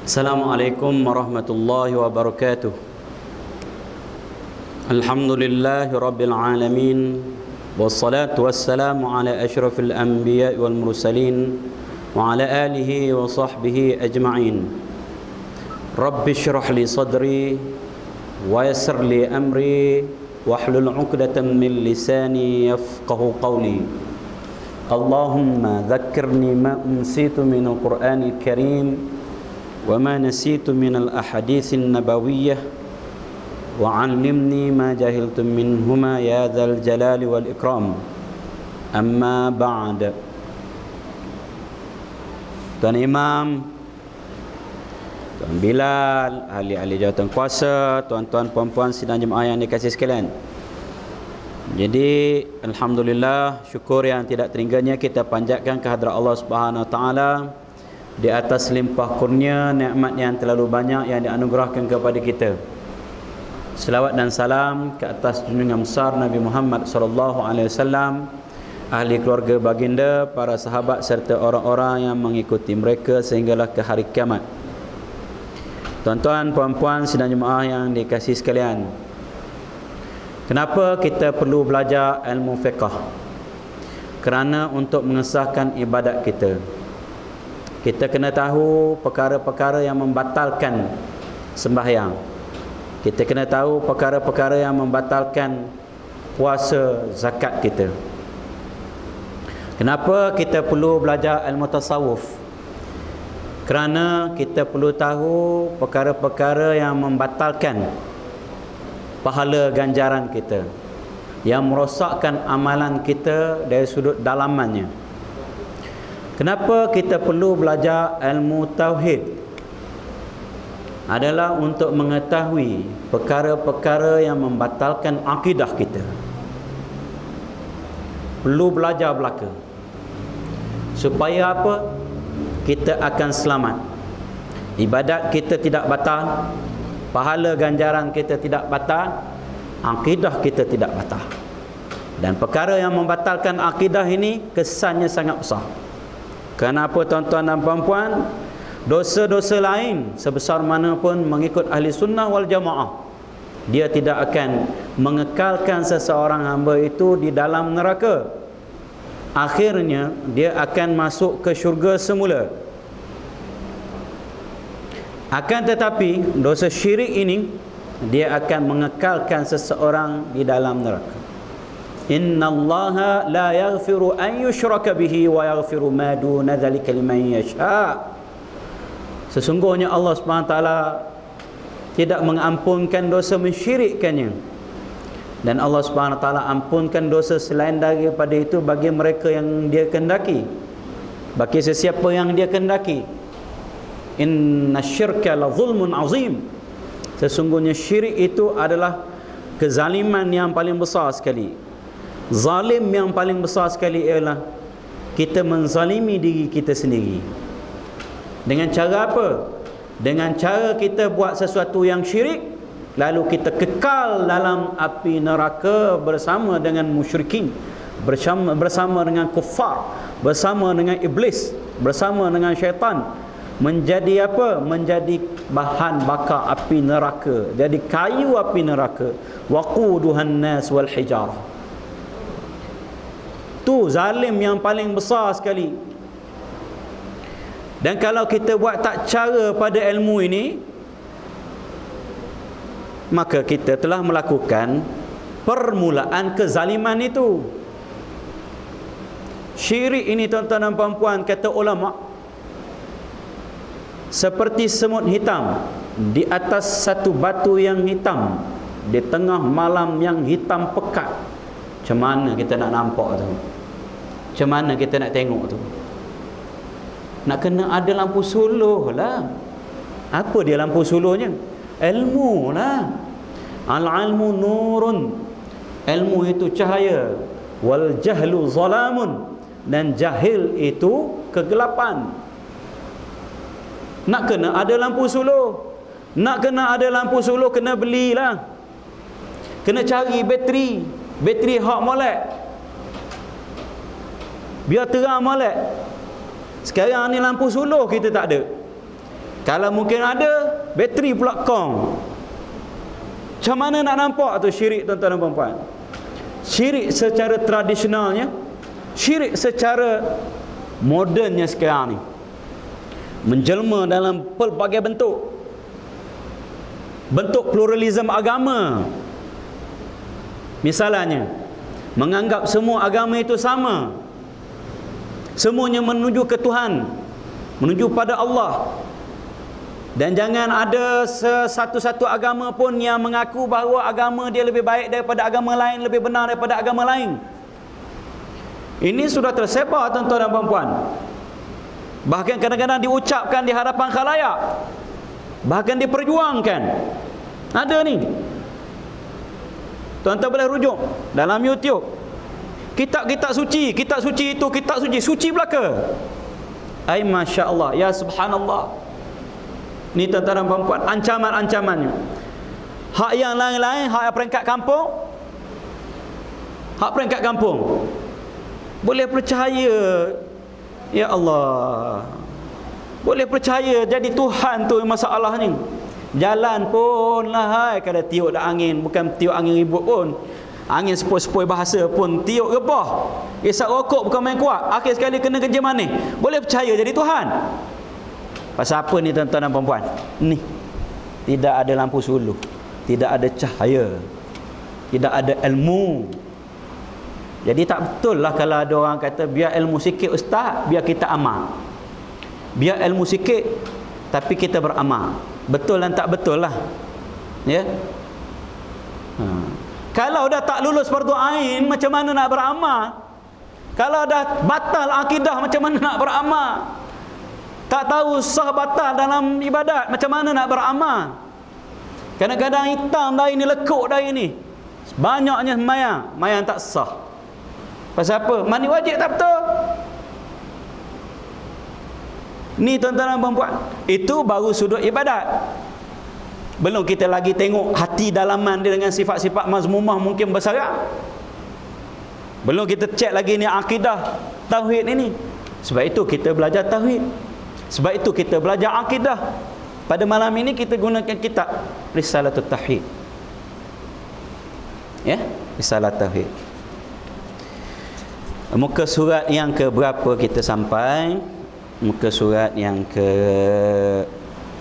Assalamualaikum warahmatullahi wabarakatuh. Alhamdulillahi rabbil alamin, wassalatu wassalamu ala asyrafil anbiya wal mursalin wa ala alihi wa sahbihi ajma'in. Rabbi shrah li sadri wa yassir li amri wahlul 'uqdatam min lisani yafqahu qawli. Allahumma dhakkirni ma unsitu minal Qur'anil Karim wa ma nasitu minal ahaditsin nabawiyyah wa 'allimni ma jahiltum minhuma ya dzal jalali wal ikram. Amma ba'd. Tuan Imam, Tuan Bilal, ahli-ahli jawatan kuasa, tuan-tuan puan-puan sidang jemaah yang dikasihi sekalian. Jadi alhamdulillah, syukur yang tidak teringanya kita panjatkan kehadrat Allah Subhanahu wa taala di atas limpah kurnia nikmat yang terlalu banyak yang dianugerahkan kepada kita. Selawat dan salam ke atas junjungan besar Nabi Muhammad sallallahu alaihi wasallam, ahli keluarga baginda, para sahabat serta orang-orang yang mengikuti mereka sehinggalah ke hari kiamat. Tuan-tuan, puan-puan sidang jemaah yang dikasihi sekalian, kenapa kita perlu belajar ilmu fiqh? Kerana untuk mengesahkan ibadat kita. Kita kena tahu perkara-perkara yang membatalkan sembahyang. Kita kena tahu perkara-perkara yang membatalkan puasa, zakat kita. Kenapa kita perlu belajar ilmu tasawuf? Kerana kita perlu tahu perkara-perkara yang membatalkan pahala ganjaran kita, yang merosakkan amalan kita dari sudut dalamannya. Kenapa kita perlu belajar ilmu tauhid? Adalah untuk mengetahui perkara-perkara yang membatalkan akidah kita. Perlu belajar belaka. Supaya apa? Kita akan selamat. Ibadat kita tidak batal, pahala ganjaran kita tidak batal, akidah kita tidak batal. Dan perkara yang membatalkan akidah ini kesannya sangat besar. Kenapa tuan-tuan dan puan-puan? Dosa-dosa lain sebesar mana pun mengikut ahli sunnah wal jamaah, dia tidak akan mengekalkan seseorang hamba itu di dalam neraka. Akhirnya dia akan masuk ke syurga semula. Akan tetapi dosa syirik ini dia akan mengekalkan seseorang di dalam neraka. Innallaha la yaghfiru an yushraka bihi wa yaghfiru ma duna dzalika liman yasha. Sesungguhnya Allah Subhanahu taala tidak mengampunkan dosa mensyirikkannya, dan Allah Subhanahu taala ampunkan dosa selain daripada itu bagi mereka yang dia kehendaki, bagi sesiapa yang dia kehendaki. Innasyirka la zulmun azim. Sesungguhnya syirik itu adalah kezaliman yang paling besar sekali. Zalim yang paling besar sekali ialah kita menzalimi diri kita sendiri. Dengan cara apa? Dengan cara kita buat sesuatu yang syirik, lalu kita kekal dalam api neraka bersama dengan musyrikin, bersama dengan kufar, bersama dengan iblis, bersama dengan syaitan. Menjadi apa? Menjadi bahan bakar api neraka, jadi kayu api neraka. Waquduhan nas wal hijarah. Tu zalim yang paling besar sekali. Dan kalau kita buat tak cara pada ilmu ini, maka kita telah melakukan permulaan kezaliman itu. Syirik ini tuan-tuan dan puan-puan, kata ulama, seperti semut hitam di atas satu batu yang hitam di tengah malam yang hitam pekat. Macam mana kita nak nampak tu? Macam mana kita nak tengok tu? Nak kena ada lampu suluh lah. Apa dia lampu suluhnya? Ilmu lah. Al-ilmu nurun. Ilmu itu cahaya. Wal jahlu zalamun. Dan jahil itu kegelapan. Nak kena ada lampu suluh. Nak kena ada lampu suluh, kena belilah. Kena cari bateri. Bateri hak molek, biar terang molek. Sekarang ni lampu suluh kita tak ada. Kalau mungkin ada, bateri pula kong. Macam mana nak nampak tu syirik, tuan-tuan dan puan-puan? Syirik secara tradisionalnya, syirik secara modernnya sekarang ni menjelma dalam pelbagai bentuk. Bentuk pluralisme agama. Misalnya, menganggap semua agama itu sama. Semuanya menuju ke Tuhan, menuju pada Allah. Dan jangan ada satu-satu agama pun yang mengaku bahawa agama dia lebih baik daripada agama lain, lebih benar daripada agama lain. Ini sudah tersebar, tuan-tuan dan puan-puan. Bahkan kadang-kadang diucapkan di hadapan khalayak, bahkan diperjuangkan. Ada ni, tuan-tuan boleh rujuk dalam YouTube, kitab-kitab suci, kitab suci itu, kitab suci, suci belaka. Ay, Masya Allah, ya subhanallah. Ni tuan-tuan dan puan-puan, ancaman-ancamannya. Hak yang lain-lain, hak yang peringkat kampung, hak peringkat kampung, boleh percaya, ya Allah, boleh percaya jadi Tuhan tu masalah ni. Jalan pun lah, hai, kada tiup dah angin, bukan tiup angin ribut pun, angin sepoi-sepoi bahasa pun tiup rebah. Isap rokok bukan main kuat, akhir sekali kena kerja manis. Boleh percaya jadi Tuhan. Pasal apa ni, tuan-tuan dan puan-puan? Ni, tidak ada lampu suluh, tidak ada cahaya, tidak ada ilmu. Jadi tak betul lah kalau ada orang kata biar ilmu sikit ustaz, biar kita amal. Biar ilmu sikit tapi kita beramal. Betul dan tak betul lah, ya. Kalau dah tak lulus fardu ain, macam mana nak beramal? Kalau dah batal akidah, macam mana nak beramal? Tak tahu sah batal dalam ibadat, macam mana nak beramal? Kadang-kadang hitam dari ni, lekuk dari ni, banyaknya mayang tak sah. Pasal apa? Mandi wajib tak betul. Ni tuan-tuan dan puan-puan, itu baru sudut ibadat. Belum kita lagi tengok hati dalaman dia dengan sifat-sifat mazmumah mungkin bersarak. Belum kita cek lagi ni akidah tauhid ini. Sebab itu kita belajar tauhid. Sebab itu kita belajar akidah. Pada malam ini kita gunakan kitab Risalatul Tauhid. Ya, Risalah Tauhid. Muka surat yang ke berapa kita sampai? Muka surat yang ke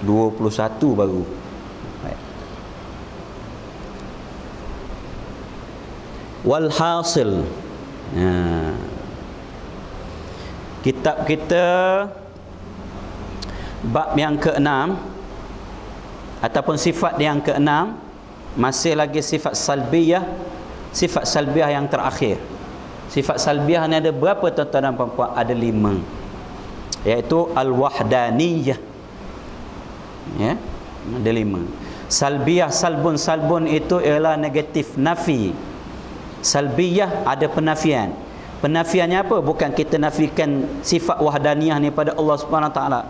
21 baru. Walhasil, kitab kita bab yang ke-6 ataupun sifat yang ke-6, masih lagi sifat salbiyah. Sifat salbiyah yang terakhir. Sifat salbiyah ni ada berapa, tuan-tuan dan puan-puan? Ada 5, iaitu al-wahdaniyah, ya, ada 5. Salbiyah, salbun itu ialah negatif, nafi. Salbiyah ada penafian. Penafiannya apa? Bukan kita nafikan sifat wahdaniyah ni pada Allah Subhanahu Wa Taala.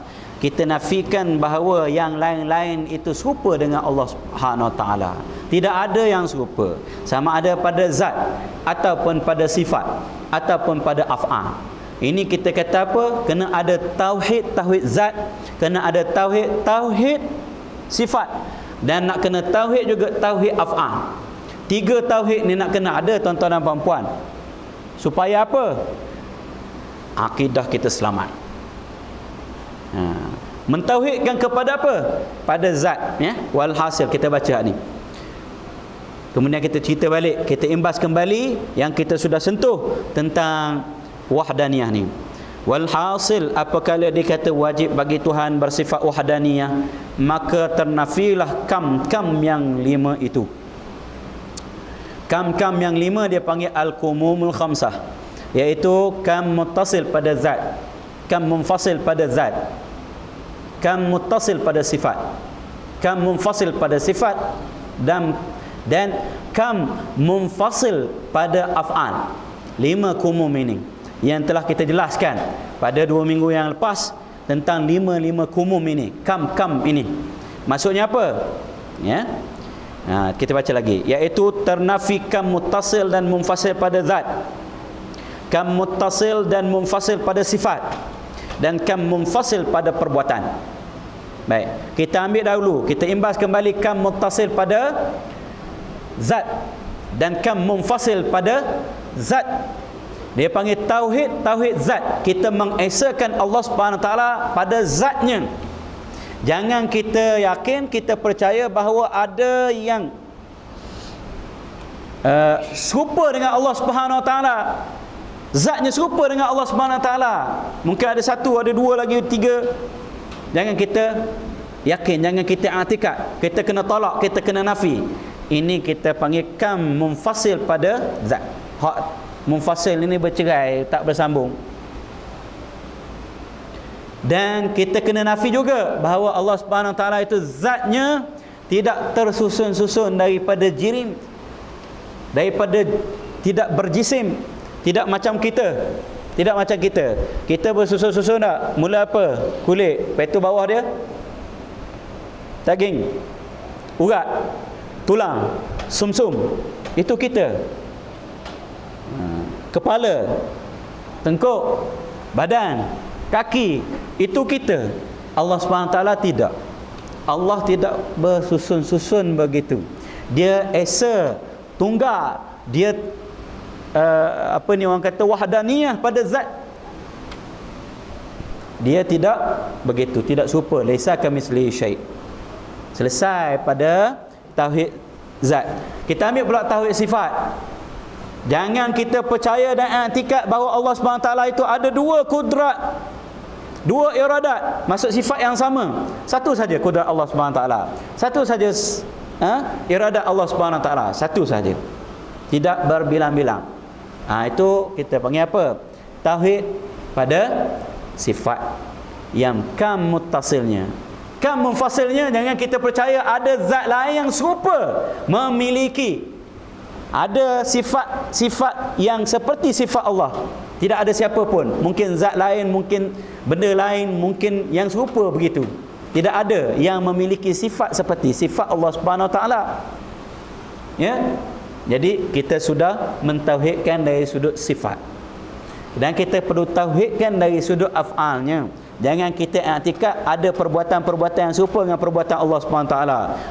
Kita nafikan bahawa yang lain-lain itu serupa dengan Allah Subhanahu Wa Taala. Tidak ada yang serupa, sama ada pada zat ataupun pada sifat ataupun pada af'al. Ini kita kata apa? Kena ada tauhid, tauhid zat, kena ada tauhid, tauhid sifat, dan nak kena tauhid juga tauhid af'al. 3 tauhid ni nak kena ada, tuan-tuan dan puan-puan. Supaya apa? Akidah kita selamat. Mentauhidkan kepada apa? Pada zat, ya. Walhasil kita baca ni. Kemudian kita cerita balik, kita imbas kembali yang kita sudah sentuh tentang wahdaniyah ni. Walhasil, apabila dikata wajib bagi Tuhan bersifat wahdaniyah, maka ternafilah kam yang 5 itu. Kam yang 5 dia panggil al-kumumul khamsah, iaitu kam muttasil pada zat, kam munfasil pada zat, kam muttasil pada sifat, kam munfasil pada sifat, dan kam munfasil pada af'al. 5 kumum ini yang telah kita jelaskan pada 2 minggu yang lepas tentang 5 kumum ini, kam ini. Maksudnya apa? Ya. Kita baca lagi, iaitu ternafi kam muttasil dan munfasil pada zat, kam muttasil dan munfasil pada sifat, dan kam munfasil pada perbuatan. Baik, kita ambil dahulu, kita imbas kembali kam muttasil pada zat dan kam munfasil pada zat. Dia panggil tauhid zat. Kita mengesakan Allah Subhanahu Wa Taala pada zatnya. Jangan kita yakin, kita percaya bahawa ada yang serupa dengan Allah Subhanahu Wa Taala. Zatnya serupa dengan Allah Subhanahu Wa Taala. Mungkin ada satu, ada dua lagi, tiga. Jangan kita yakin, jangan kita i'tikad. Kita kena tolak, kita kena nafi. Ini kita panggil kam munfasil pada zat. Hak munfasil ini bercerai, tak bersambung. Dan kita kena nafi juga bahawa Allah Subhanahu Wa Taala itu zatnya tidak tersusun-susun daripada jirim, daripada tidak berjisim, tidak macam kita. Tidak macam kita. Kita bersusun-susun tak? Mula apa? Kulit. Lepas tu bawah dia daging, urat, tulang, sumsum. Itu kita. Kepala, tengkuk, badan, kaki. Itu kita. Allah SWT tidak. Allah tidak bersusun-susun begitu. Dia esa, tunggal. Dia apa ni orang kata wahdaniyah pada zat. Dia tidak begitu, tidak serupa. Laisa kamitslihi syai'. Selesai pada tauhid zat. Kita ambil pula tauhid sifat. Jangan kita percaya dan i'tikad bahawa Allah SWT itu ada dua kudrat, dua iradat, maksud sifat yang sama. Satu saja kudrat Allah SWT. Satu saja iradat Allah SWT. Satu saja. Tidak berbilang-bilang. Itu kita panggil apa? Tauhid pada sifat yang kam muttasilnya. Kam munfasilnya, jangan kita percaya ada zat lain yang serupa, memiliki, ada sifat yang seperti sifat Allah. Tidak ada siapa pun, mungkin zat lain, mungkin benda lain, mungkin yang serupa begitu. Tidak ada yang memiliki sifat seperti sifat Allah Subhanahu Wa Taala. Ya. Jadi kita sudah mentauhidkan dari sudut sifat. Dan kita perlu tauhidkan dari sudut af'alnya. Jangan kita i'tikad ada perbuatan-perbuatan yang serupa dengan perbuatan Allah SWT.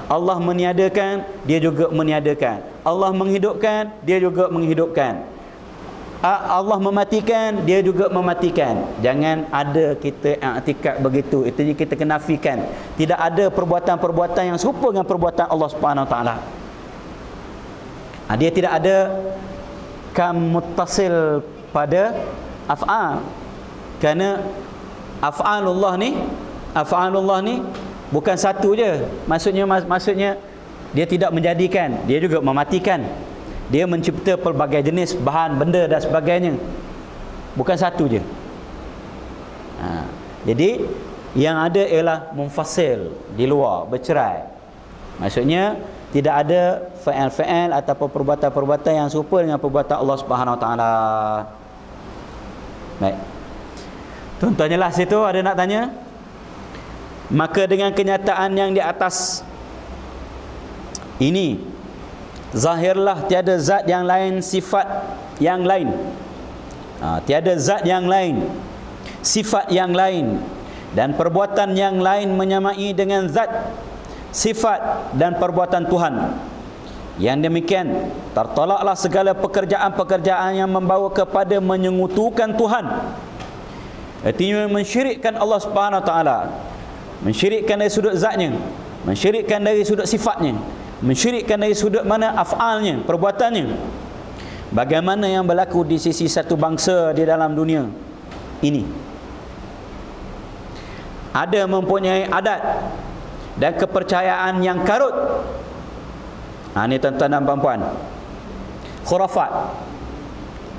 Allah meniadakan, dia juga meniadakan. Allah menghidupkan, dia juga menghidupkan. Allah mematikan, dia juga mematikan. Jangan ada kita i'tikad begitu. Itu kita kena nafikan. Tidak ada perbuatan-perbuatan yang serupa dengan perbuatan Allah SWT. Dia tidak ada kam muttasil pada af'al. Kerana af'alullah ni bukan satu je. Maksudnya dia tidak menjadikan, dia juga mematikan. Dia mencipta pelbagai jenis bahan, benda dan sebagainya. Bukan satu je. Jadi yang ada ialah munfasil, di luar, bercerai. Maksudnya tidak ada fa'al ataupun perbuatan-perbuatan yang serupa dengan perbuatan Allah Subhanahu Wa Taala. Baik. Contohnya lah situ ada nak tanya. Maka dengan kenyataan yang di atas ini, zahirlah tiada zat yang lain, sifat yang lain. Tiada zat yang lain, sifat yang lain, dan perbuatan yang lain menyamai dengan zat, sifat dan perbuatan Tuhan. Yang demikian tertolaklah segala pekerjaan-pekerjaan yang membawa kepada menyekutukan Tuhan. Artinya mensyirikkan Allah Subhanahu Wa Taala, mensyirikkan dari sudut zatnya, mensyirikkan dari sudut sifatnya, mensyirikkan dari sudut mana af'alnya, perbuatannya. Bagaimana yang berlaku di sisi satu bangsa di dalam dunia ini. Ada mempunyai adat dan kepercayaan yang karut. Ini tuan-tuan dan puan-puan, khurafat.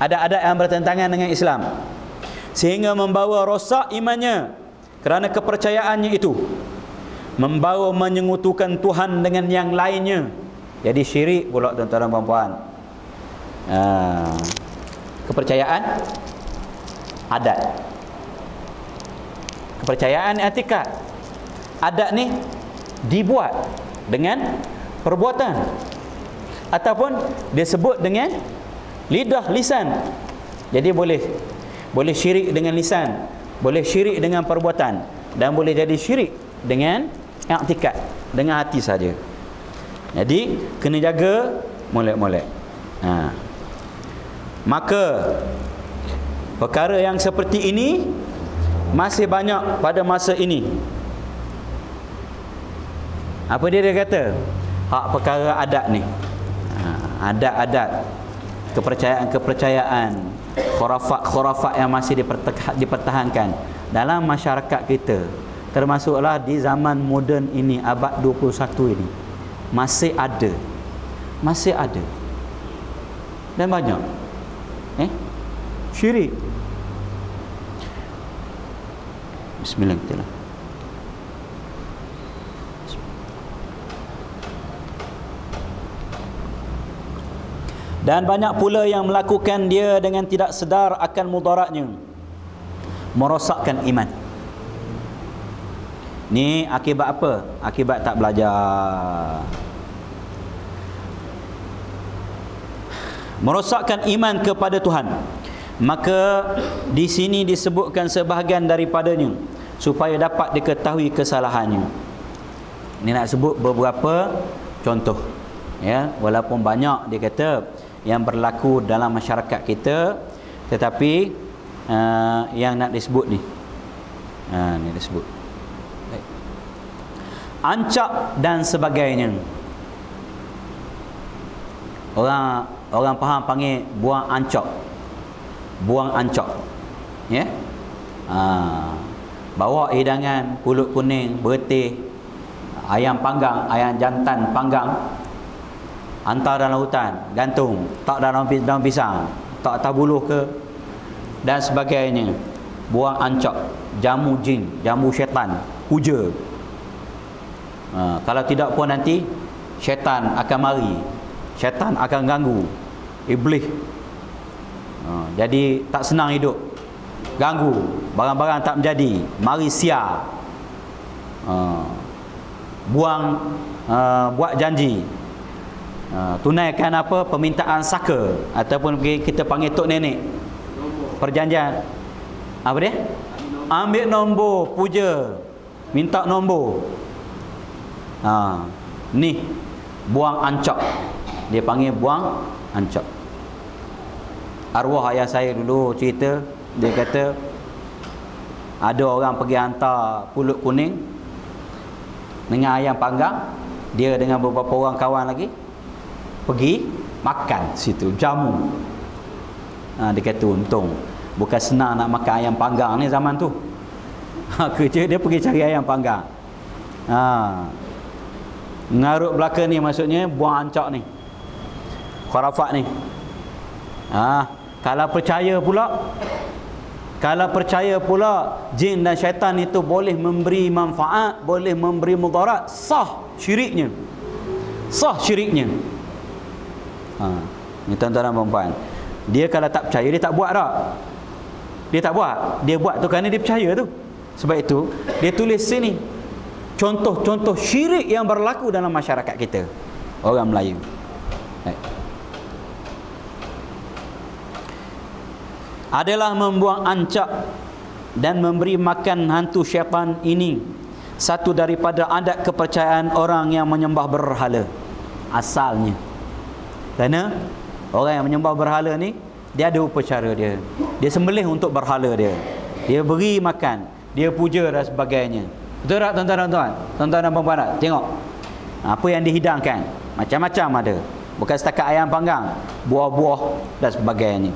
Ada adat yang bertentangan dengan Islam, sehingga membawa rosak imannya kerana kepercayaannya itu, membawa menyekutukan Tuhan dengan yang lainnya. Jadi syirik pula tuan-tuan dan puan-puan. Kepercayaan, adat, kepercayaan i'tikad. Adat ni dibuat dengan perbuatan ataupun dia sebut dengan lidah, lisan. Jadi boleh syirik dengan lisan, boleh syirik dengan perbuatan, dan boleh jadi syirik dengan i'tikad, dengan hati saja. Jadi kena jaga molek-molek. Maka perkara yang seperti ini masih banyak pada masa ini. Apa dia kata? Hak perkara adat ni. Adat-adat, kepercayaan-kepercayaan, khurafat-khurafat yang masih dipertahankan dalam masyarakat kita, termasuklah di zaman moden ini, abad 21 ini, masih ada dan banyak syirik. Bismillahirrahmanirrahim. Dan banyak pula yang melakukan dia dengan tidak sedar akan mudaratnya, merosakkan iman. Ni akibat apa? Akibat tak belajar. Merosakkan iman kepada Tuhan. Maka di sini disebutkan sebahagian daripadanya supaya dapat diketahui kesalahannya. Ini nak sebut beberapa contoh, ya, walaupun banyak dia kata yang berlaku dalam masyarakat kita, tetapi yang nak disebut ni, ni disebut ancak dan sebagainya. Orang faham panggil buang ancak, ya. Bawa hidangan pulut kuning, bertih, ayam panggang, ayam jantan panggang, hantar dalam hutan, gantung, tak dalam pisang, tak atas buluh ke, dan sebagainya. Buang ancak, jamu jin, jamu syaitan, puja. Kalau tidak pun nanti syaitan akan mari, syaitan akan ganggu, iblis. Jadi tak senang hidup, ganggu, barang-barang tak menjadi, mari siar. Buat janji, tunaikan apa, permintaan saka, ataupun kita panggil tok nenek, perjanjian apa dia, ambil nombor, puja, minta nombor. Ni buang ancak, dia panggil buang ancak. Arwah ayah saya dulu cerita, dia kata ada orang pergi hantar pulut kuning dengan ayam panggang, dia dengan beberapa orang kawan lagi pergi makan situ, jamu. Dia kata untung bukan senang nak makan ayam panggang ni zaman tu. Kerja dia pergi cari ayam panggang. Ngarut belaka ni maksudnya buang ancak ni, khurafat ni. Kalau percaya pula jin dan syaitan itu boleh memberi manfaat, boleh memberi mudarat, sah syiriknya. Ni tuan-tuan dan puan-puan, dia kalau tak percaya dia tak buat dah. Dia buat tu kerana dia percaya tu. Sebab itu dia tulis sini contoh-contoh syirik yang berlaku dalam masyarakat kita, orang Melayu. Adalah membuang ancak dan memberi makan hantu syaitan. Ini satu daripada adat kepercayaan orang yang menyembah berhala asalnya. Kerana orang yang menyembah berhala ni, dia ada upacara dia, dia sembelih untuk berhala dia, dia beri makan, dia puja dan sebagainya. Betul tak tuan-tuan? Tuan-tuan dan puan-puan, tengok apa yang dihidangkan, macam-macam ada, bukan setakat ayam panggang, buah-buah dan sebagainya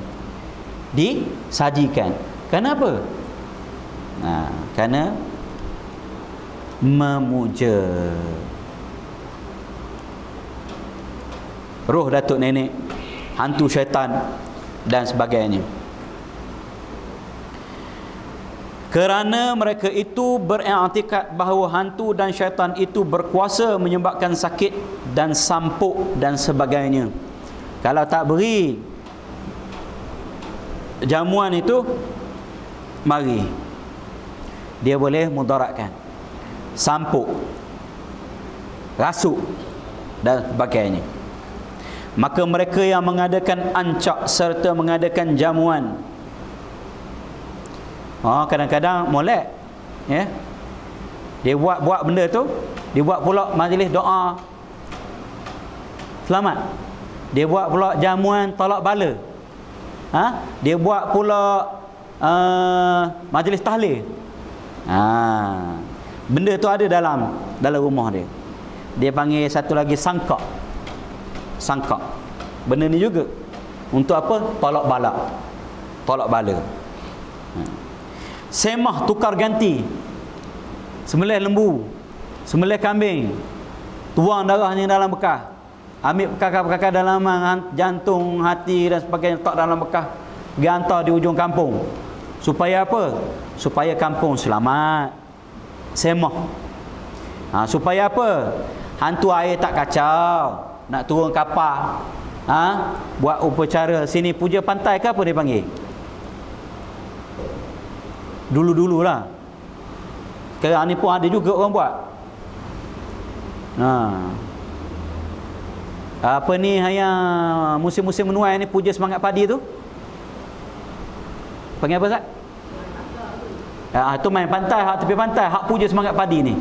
disajikan. Kenapa? Kerana memuja roh datuk nenek, hantu syaitan dan sebagainya. Kerana mereka itu beriktikad bahawa hantu dan syaitan itu berkuasa menyebabkan sakit dan sampuk dan sebagainya. Kalau tak beri jamuan itu, mari dia boleh mudaratkan, sampuk, rasuk dan sebagainya. Maka mereka yang mengadakan ancak serta mengadakan jamuan, kadang-kadang molek, ya, Dia buat benda tu, dia buat pula majlis doa selamat. Dia buat pula jamuan tolak bala. Dia buat pula majlis tahlil. Benda tu ada dalam rumah dia. Dia panggil satu lagi sangkak. Benda ni juga untuk apa? Tolak bala. Semah tukar ganti. Sembelih lembu, sembelih kambing, tuang darahnya dalam bekas, ambil bekas-bekas dalam jantung, hati dan sebagainya, letak dalam bekas, pergi hantar di ujung kampung. Supaya apa? Supaya kampung selamat. Semah. Supaya apa? Hantu air tak kacau, nak turun kapal, buat upacara sini puja pantai ke apa dia panggil? Dulu-dululah. Sekarang ni pun ada juga orang buat. Apa ni yang musim-musim menuai ni, puja semangat padi tu? Panggil apa, Ustaz? Itu main pantai, hak tepi pantai, hak puja semangat padi ni.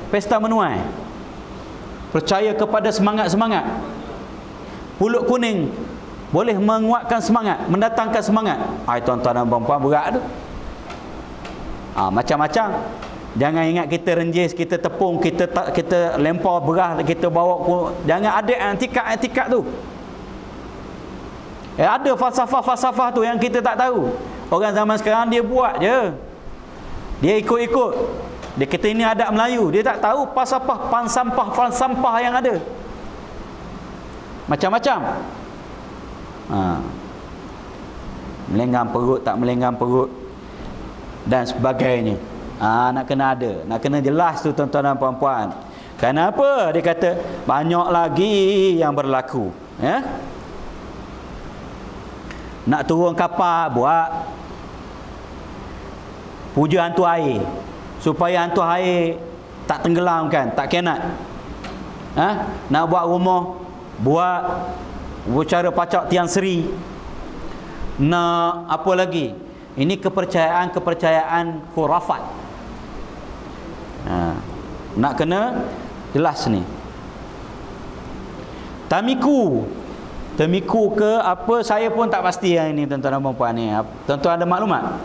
Pesta menuai. Percaya kepada semangat-semangat. Pulut kuning boleh menguatkan semangat, mendatangkan semangat. Tuan-tuan dan puan-puan, berat tu. Macam-macam. Jangan ingat kita renjis, kita tepung, kita lempar beras, kita bawa. Jangan ada antikak-antikak tu. Ada falsafah-falsafah tu yang kita tak tahu. Orang zaman sekarang dia buat je. Dia ikut-ikut. Dia kata ini adat Melayu. Dia tak tahu falsafah yang ada. Macam-macam. Melenggang perut, tak melenggang perut dan sebagainya. Nak kena ada, nak kena jelas tu, tuan-tuan dan puan-puan. Kenapa dia kata banyak lagi yang berlaku, nak turun kapal, buat puja hantu air supaya hantu air tak tenggelamkan, tak kenat. Nak buat rumah, buat upacara pacak tiang seri. Nak apa lagi? Ini kepercayaan khurafat. Nak kena jelas ni. Tamiku ke apa, saya pun tak pasti yang ini, tuan-tuan dan puan-puan ni. Tuan-tuan ada maklumat?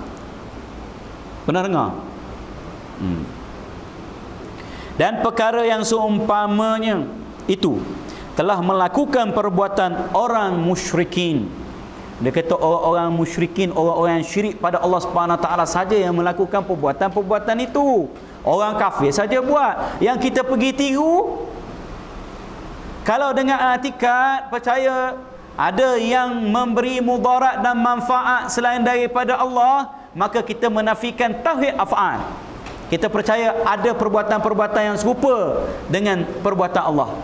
Pernah dengar? Dan perkara yang seumpamanya itu telah melakukan perbuatan orang musyrikin. Dia kata orang-orang musyrikin, orang-orang yang syirik pada Allah Subhanahu Wa Taala saja yang melakukan perbuatan-perbuatan itu. Orang kafir saja buat. Yang kita pergi tiru, kalau dengan i'tikad percaya ada yang memberi mudarat dan manfaat selain daripada Allah, maka kita menafikan tauhid af'al. Kita percaya ada perbuatan-perbuatan yang serupa dengan perbuatan Allah.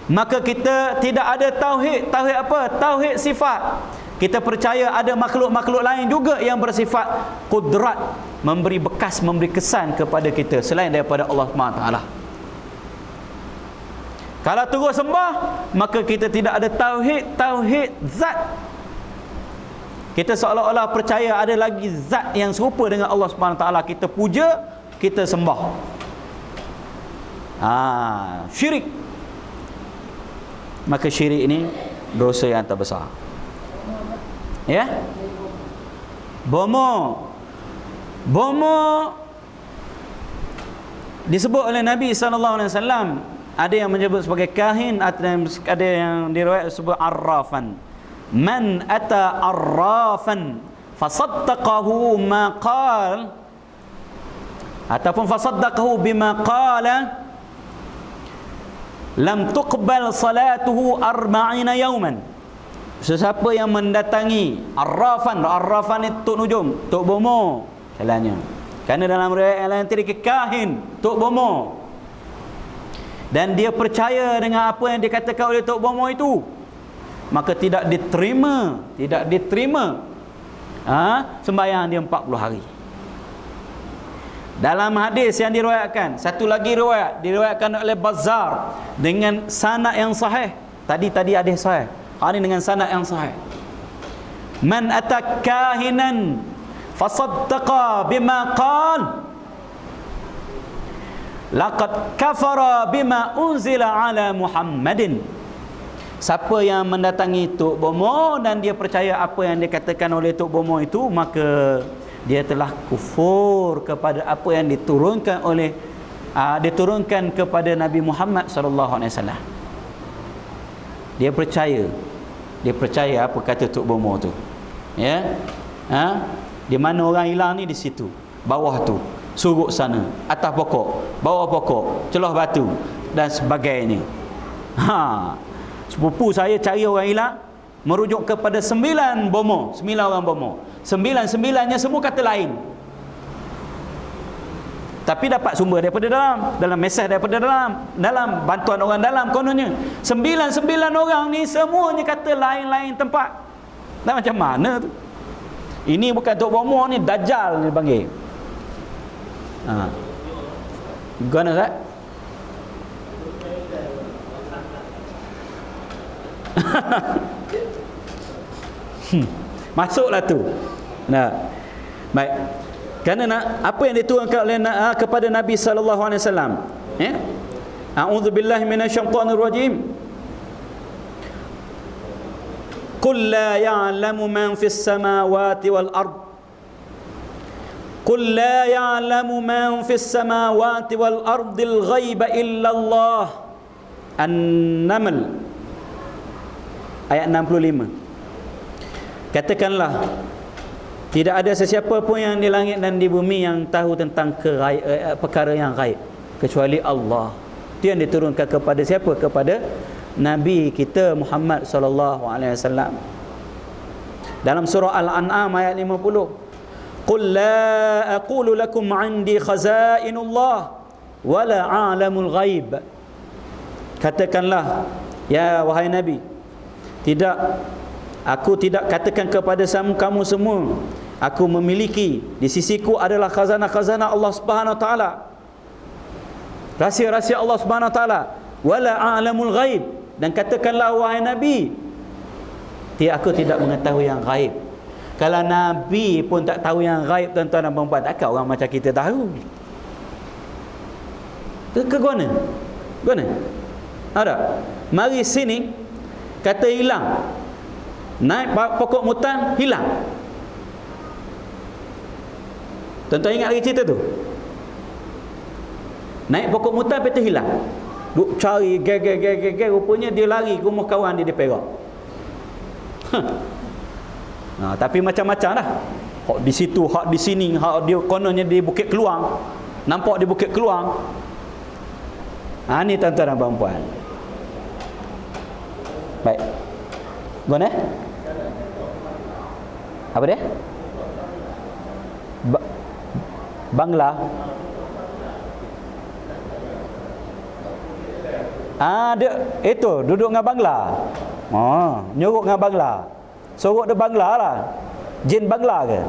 Maka kita tidak ada tauhid. Tauhid apa? Tauhid sifat. Kita percaya ada makhluk-makhluk lain juga yang bersifat kudrat, memberi bekas, memberi kesan kepada kita selain daripada Allah SWT. Kalau terus sembah, maka kita tidak ada tauhid zat. Kita seolah-olah percaya ada lagi zat yang serupa dengan Allah SWT. Kita puja, kita sembah. Syirik. Maka syirik ini dosa yang terbesar. Bomo disebut oleh Nabi SAW. Ada yang menyebut sebagai kahin, ada yang diriwayat sebut arrafan. Man ata arrafan fasaddaqahu ma qala, ataupun fasaddaqahu bima qala, lam tuqbal salatuhu 40 yawman. Sesiapa yang mendatangi arrafan ni tok nujum, tok bomo salahnya. Kerana dalam riwayat yang lain tadi kahin, tok bomo. Dan dia percaya dengan apa yang dikatakan oleh tok bomo itu, maka tidak diterima sembahyang dia 40 hari. Dalam hadis yang diriwayatkan, satu lagi riwayat diriwayatkan oleh Bazzar dengan sanad yang sahih. Tadi hadis sahih, hari ini dengan sanad yang sahih. Man atakahinan fasaddaqa bima qala laqad kafara bima unzila ala Muhammadin. Siapa yang mendatangi Tok Bomo dan dia percaya apa yang dikatakan oleh Tok Bomo itu, maka dia telah kufur kepada apa yang diturunkan kepada Nabi Muhammad sallallahu alaihi wasallam. Dia percaya apa kata Tok Bomo tu. Ya. Di mana orang hilang ni? Di situ, bawah tu, suruk sana, atas pokok, bawah pokok, celah batu dan sebagainya. Sepupu saya cari orang hilang, merujuk kepada 9 orang bomo. 9-9-nya semua kata lain. Tapi dapat sumber daripada dalam mesej daripada dalam bantuan orang dalam kononnya. 9 orang ni semuanya kata lain-lain tempat. Dan macam mana tu? Ini bukan Tok Bomo ni, Dajjal ni panggil. Gana tak? Masuklah tu. Nah, baik. Kerana apa yang diturunkan oleh kepada Nabi sallallahu alaihi wasallam, a'udzubillahi minasyaitonir rajim. Qul la ya'lamu man fis samawati wal ard. Qul la ya'lamu man fis samawati wal ardil ghaiba illa Allah. An-Naml ayat 65. Katakanlah, tidak ada sesiapa pun yang di langit dan di bumi yang tahu tentang perkara yang gaib kecuali Allah. Itu yang diturunkan kepada siapa? Kepada Nabi kita Muhammad sallallahu alaihi wasallam. Dalam surah Al-An'am ayat 50, Qul la aqulu lakum 'indi khazainullah wa la a'lamul ghaib. Katakanlah, ya wahai Nabi, aku tidak katakan kepada kamu semua, aku memiliki di sisiku adalah khazanah-khazanah Allah Subhanahu wa taala, rahsia-rahsia Allah Subhanahu wa taala, wala a'lamul ghaib. Dan katakanlah wahai Nabi, aku tidak mengetahui yang gaib. Kalau Nabi pun tak tahu yang gaib, tuan-tuan dan puan-puan, takkan orang macam kita tahu? Ke guna? Ada. Mari sini kata hilang, naik pokok mutan hilang. Tuan-tuan ingat lagi cerita tu? Naik pokok mutan lepas tu hilang. Duk cari geger, rupanya dia lari ke rumah kawan dia di Perak. Tapi macam-macam dah. Hak di situ, hak di sini, hak dia kononnya di Bukit Keluang. Nampak di Bukit Keluang. Ni tuan-tuan dan puan-puan. Baik. Guna? Apa dia? Bangla. Dia itu duduk dengan Bangla. Nyuruk dengan Bangla. Sorok dia Bangla lah. Jin Bangla ke?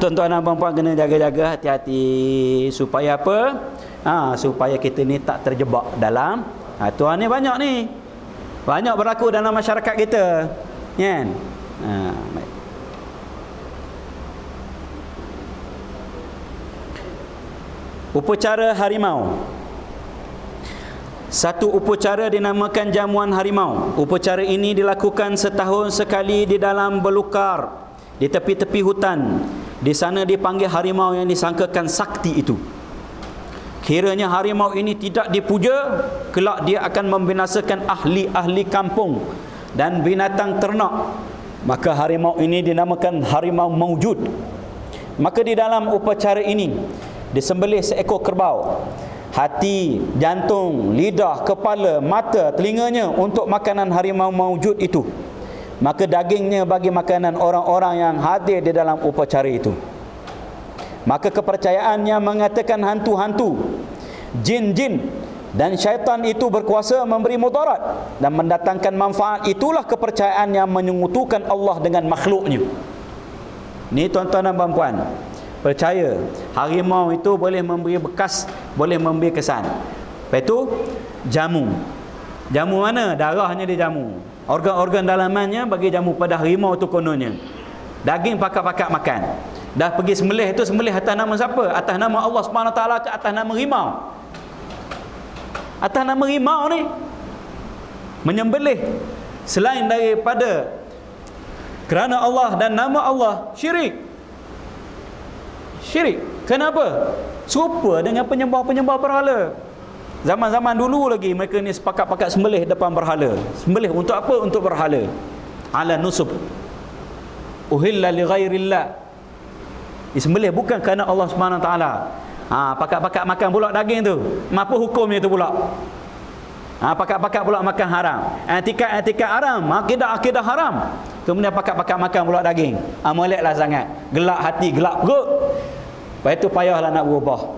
Tuan-tuan dan puan-puan kena jaga-jaga, hati-hati supaya apa? Supaya kita ni tak terjebak dalam tuan ni banyak ni. Banyak berlaku dalam masyarakat kita. Kan? Baik. Upacara harimau. Satu upacara dinamakan jamuan harimau. Upacara ini dilakukan setahun sekali di dalam belukar di tepi-tepi hutan. Di sana dipanggil harimau yang disangkakan sakti itu. Kiranya harimau ini tidak dipuja, kelak dia akan membinasakan ahli-ahli kampung dan binatang ternak. Maka harimau ini dinamakan harimau maujud. Maka di dalam upacara ini disembelih seekor kerbau. Hati, jantung, lidah, kepala, mata, telinganya untuk makanan harimau maujud itu. Maka dagingnya bagi makanan orang-orang yang hadir di dalam upacara itu. Maka kepercayaannya mengatakan hantu-hantu, jin-jin dan syaitan itu berkuasa memberi mudarat dan mendatangkan manfaat. Itulah kepercayaan yang menyekutukan Allah dengan makhluknya. Ni tuan-tuan dan puan-puan, percaya harimau itu boleh memberi bekas, boleh memberi kesan. Lepas itu jamu. Jamu mana? Darahnya dia jamu. Organ-organ dalamannya bagi jamu pada harimau itu kononnya. Daging pakat-pakat makan. Dah pergi sembelih tu, sembelih atas nama siapa? Atas nama Allah Subhanahu Wa Taala ke atas nama rimau? Atas nama rimau ni menyembelih selain daripada kerana Allah dan nama Allah, syirik. Syirik. Kenapa? Serupa dengan penyembah-penyembah berhala. Zaman-zaman dulu lagi mereka ni sepakat-pakat sembelih depan berhala. Sembelih untuk apa? Untuk berhala. Ala nusub. Uhilla li ghairillah. Disembelih bukan kerana Allah Subhanahu Taala. Pakat-pakat makan pula daging tu. Apa hukumnya tu pula? Pakat-pakat pula makan haram. Etika haram, akidah haram. Kemudian pakat-pakat makan pula daging. Moleklah sangat. Gelak hati, gelak perut. Lepas itu payahlah nak berubah.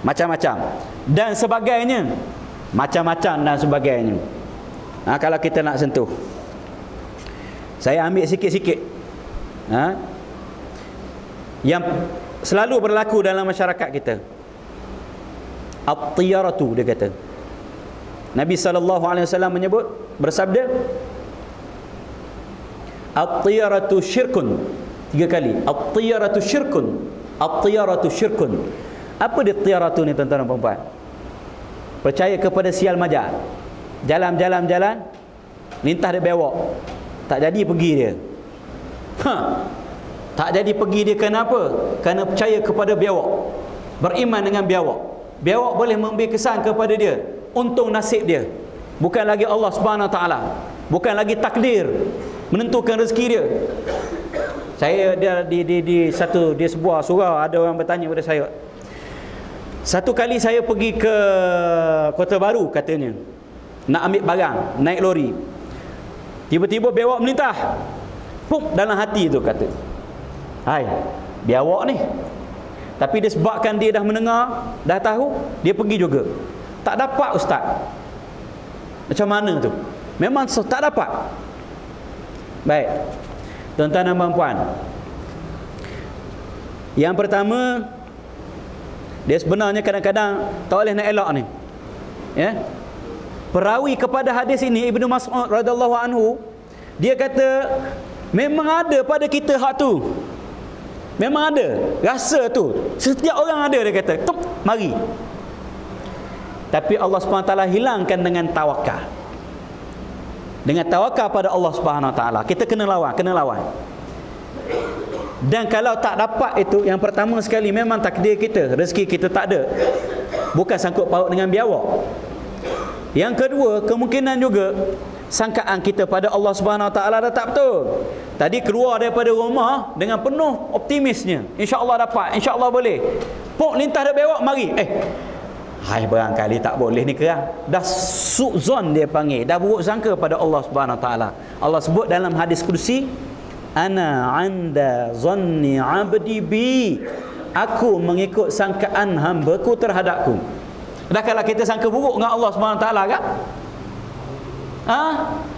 Macam-macam dan sebagainya. Macam-macam dan sebagainya. Kalau kita nak sentuh, saya ambil sikit-sikit yang selalu berlaku dalam masyarakat kita. At-tiyaratu, dia kata. Nabi SAW menyebut, bersabda, at-tiyaratu syirkun. 3 kali. At-tiyaratu syirkun. At-tiyaratu syirkun. Apa dia tiyaratu ni, tuan-tuan dan puan-puan? Percaya kepada sial majal. Jalan, lintah dia bewok. Tak jadi pergi dia. Tak jadi pergi dia kenapa? Kerana percaya kepada biawak. Beriman dengan biawak. Biawak boleh memberi kesan kepada dia. Untung nasib dia. Bukan lagi Allah Subhanahu Wa Taala. Bukan lagi takdir menentukan rezeki dia. Saya di sebuah surau ada orang bertanya kepada saya. Satu kali saya pergi ke Kota Baru katanya. Nak ambil barang, naik lori. Tiba-tiba biawak melintah. Pum, dalam hati tu kata. Hai, biawak ni. Tapi disebabkan dia dah mendengar, dah tahu, dia pergi juga. Tak dapat ustaz. Macam mana tu? Memang tak dapat. Baik. Tuan-tuan dan puan-puan. Yang pertama, dia sebenarnya kadang-kadang tak boleh nak elak ni. Ya. Perawi kepada hadis ini Ibnu Mas'ud radhiyallahu anhu, dia kata memang ada pada kita hak tu. Memang ada rasa tu. Setiap orang ada, dia kata. Tup, mari. Tapi Allah SWT hilangkan dengan tawakal. Dengan tawakal pada Allah SWT. Kita kena lawan. Dan kalau tak dapat itu, yang pertama sekali memang takdir kita, rezeki kita tak ada. Bukan sangkut paut dengan biawak. Yang kedua, kemungkinan juga sangkaan kita pada Allah Subhanahu Wa Taala dah tak betul. Tadi keluar daripada rumah dengan penuh optimisnya. Insya-Allah dapat, insya-Allah boleh. Pok lintah dah bewak, mari. Hai, barangkali tak boleh ni kerang. Dah su'zon dia panggil, dah buruk sangka pada Allah Subhanahu Wa Taala. Allah sebut dalam hadis kursi, ana 'anda zanni 'abdi bi. Aku mengikut sangkaan hamba-Ku terhadapku. Dah kalau kita sangka buruk dengan Allah Subhanahu Wa Taala kan?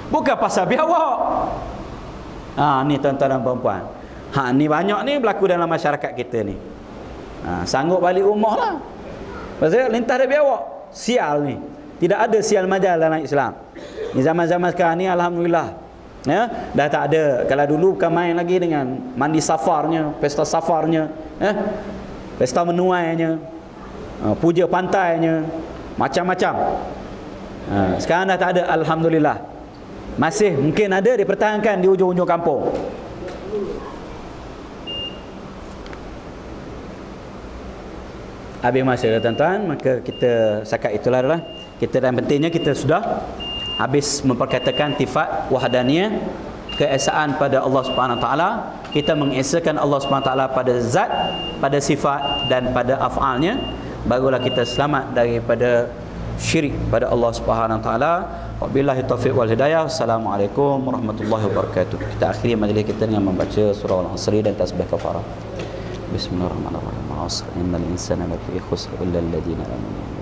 Bukan pasal biawak. Ni tuan-tuan dan puan-puan. Ni banyak ni berlaku dalam masyarakat kita ni. Sanggup balik rumah lah. Pasal lintah dia biawak. Sial ni. Tidak ada sial majal dalam Islam. Ni zaman-zaman sekarang ni alhamdulillah. Ya, dah tak ada. Kalau dulu bukan main lagi dengan mandi safarnya, pesta safarnya, pesta menuainya, puja pantainya, macam-macam. Sekarang dah tak ada, alhamdulillah. Masih mungkin ada dipertahankan di ujung-ujung kampung. Habis masa dah tuan-tuan, maka kita sakat itulah adalah kita, dan pentingnya kita sudah habis memperkatakan tifat wahdaniyah, keesaan pada Allah Subhanahu Wa Taala. Kita mengesakan Allah Subhanahu Wa Taala pada zat, pada sifat dan pada af'alnya. Barulah kita selamat daripada syirik pada Allah Subhanahu Wa Taala. Wabillahi taufiq wal hidayah. Assalamualaikum warahmatullahi wabarakatuh. Kita akhiri majlis kita dengan membaca surah Al-Asr dan tasbih kafarah. Bismillahirrahmanirrahim. Al-'asr innal insana lafi khusr illa alladhina amanu